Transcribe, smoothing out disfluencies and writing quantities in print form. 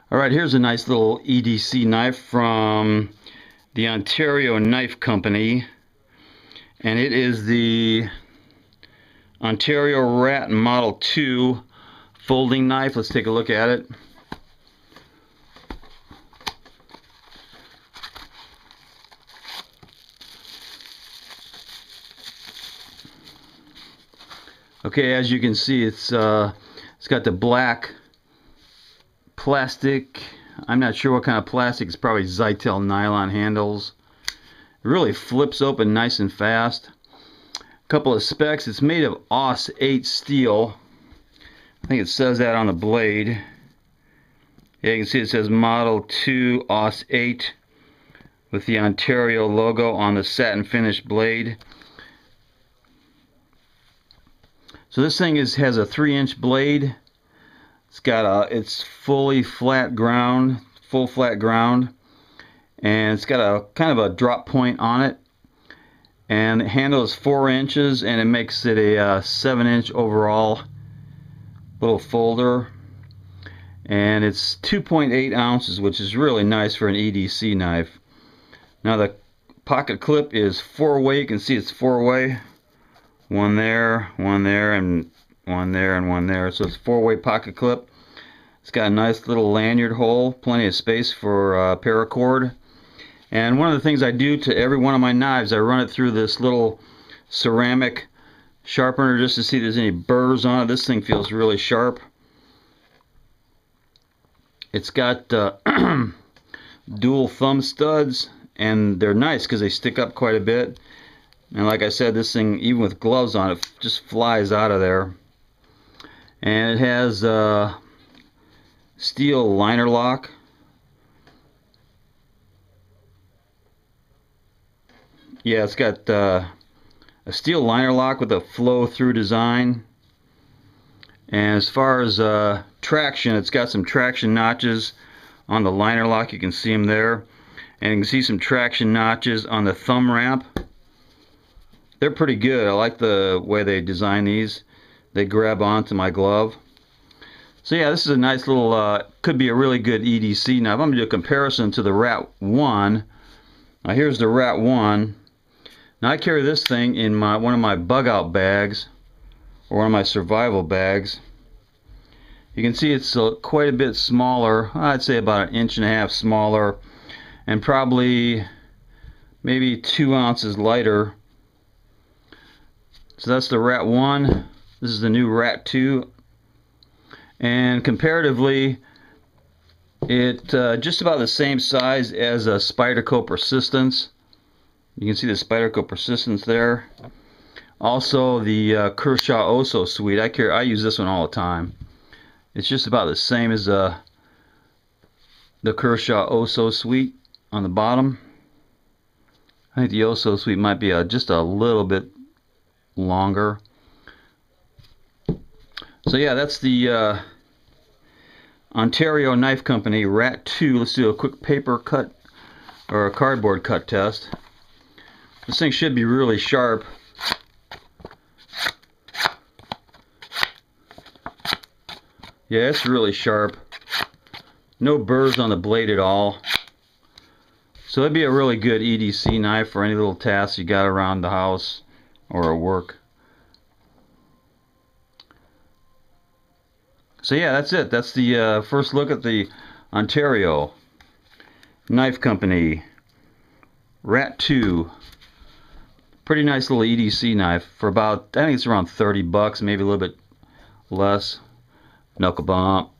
Alright, here's a nice little EDC knife from the Ontario Knife Company, and it is the Ontario Rat Model 2 folding knife. Let's take a look at it. Okay, as you can see, it's got the black plastic. I'm not sure what kind of plastic. It's probably Zytel nylon handles. It really flips open nice and fast. A couple of specs. It's made of AUS 8 steel. I think it says that on the blade. Yeah, you can see it says Model 2 AUS 8 with the Ontario logo on the satin finish blade. So this thing has a 3-inch blade. It's fully flat ground, full flat ground, and it's got a kind of a drop point on it. And the handle is 4 inches, and it makes it a 7-inch overall little folder. And it's 2.8 ounces, which is really nice for an EDC knife. Now the pocket clip is 4-way. You can see it's 4-way. One there, and one there, and one there. So it's a 4-way pocket clip. It's got a nice little lanyard hole, plenty of space for paracord. And one of the things I do to every one of my knives, I run it through this little ceramic sharpener just to see if there's any burrs on it. This thing feels really sharp. It's got dual thumb studs, and they're nice because they stick up quite a bit. And like I said, this thing, even with gloves on it, just flies out of there. And it has steel liner lock. Yeah, it's got a steel liner lock with a flow-through design. And as far as traction, it's got some traction notches on the liner lock. You can see them there. And you can see some traction notches on the thumb ramp. They're pretty good. I like the way they design these. They grab onto my glove. So yeah, this is a nice little, could be a really good EDC knife. I'm going to do a comparison to the Rat 1. Now here's the Rat 1. Now I carry this thing in one of my bug out bags, or one of my survival bags. You can see it's quite a bit smaller. I'd say about 1.5 inches smaller, and probably maybe 2 ounces lighter. So that's the Rat 1. This is the new Rat 2. And comparatively, it just about the same size as a Spyderco Persistence. You can see the Spyderco Persistence there. Also the Kershaw Oso suite. I use this one all the time. It's just about the same as the Kershaw Oso suite on the bottom. I think the Oso suite might be just a little bit longer. So yeah, that's the Ontario Knife Company Rat 2. Let's do a quick paper cut or a cardboard cut test. This thing should be really sharp. Yeah, it's really sharp. No burrs on the blade at all. So it'd be a really good EDC knife for any little tasks you got around the house or at work. So yeah, that's it. That's the first look at the Ontario Knife Company Rat 2. Pretty nice little EDC knife for about, I think it's around $30, maybe a little bit less. Knuckle bump.